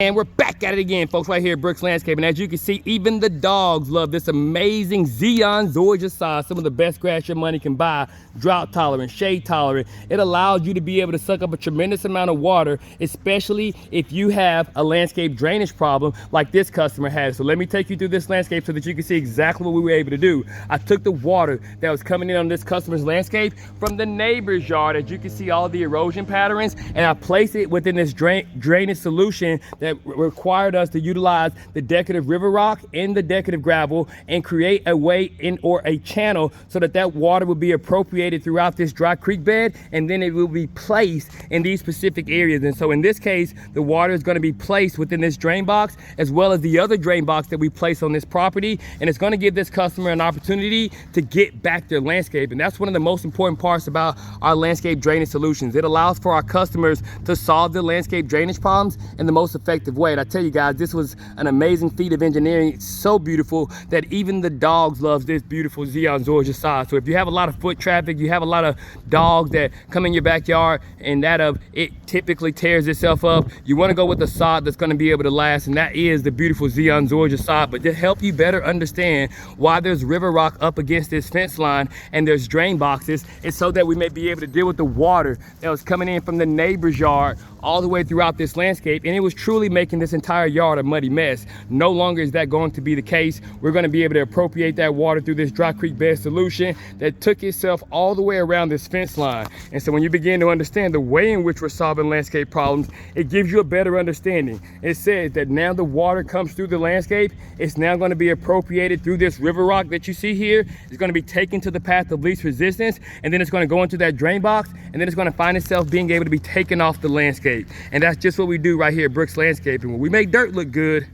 And we're back at it again, folks, right here at Brooks Landscaping. As you can see, even the dogs love this amazing Zeon Georgia sod, some of the best grass your money can buy. Drought tolerant, shade tolerant. It allows you to be able to suck up a tremendous amount of water, especially if you have a landscape drainage problem like this customer has. So let me take you through this landscape so that you can see exactly what we were able to do. I took the water that was coming in on this customer's landscape from the neighbor's yard, as you can see all the erosion patterns, and I placed it within this drainage solution that required us to utilize the decorative river rock and the decorative gravel and create a way in or a channel so that that water would be appropriated throughout this dry creek bed, and then it will be placed in these specific areas. And so in this case, the water is going to be placed within this drain box as well as the other drain box that we place on this property, and it's going to give this customer an opportunity to get back their landscape. And that's one of the most important parts about our landscape drainage solutions. It allows for our customers to solve their landscape drainage problems in the most effective way. And I tell you guys, this was an amazing feat of engineering. It's so beautiful that even the dogs love this beautiful Zeon Georgia sod. So if you have a lot of foot traffic, you have a lot of dogs that come in your backyard and it typically tears itself up, you want to go with a sod that's going to be able to last, and that is the beautiful Zeon Georgia sod. But to help you better understand why there's river rock up against this fence line and there's drain boxes, it's so that we may be able to deal with the water that was coming in from the neighbor's yard all the way throughout this landscape, and it was truly making this entire yard a muddy mess. No longer is that going to be the case. We're going to be able to appropriate that water through this dry creek bed solution that took itself all the way around this fence line. And so when you begin to understand the way in which we're solving landscape problems, it gives you a better understanding. It says that now the water comes through the landscape, it's now going to be appropriated through this river rock that you see here. It's going to be taken to the path of least resistance, and then it's going to go into that drain box, and then it's going to find itself being able to be taken off the landscape. And that's just what we do right here at Brooks Landscaping, where we make dirt look good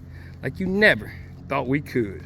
like you never thought we could.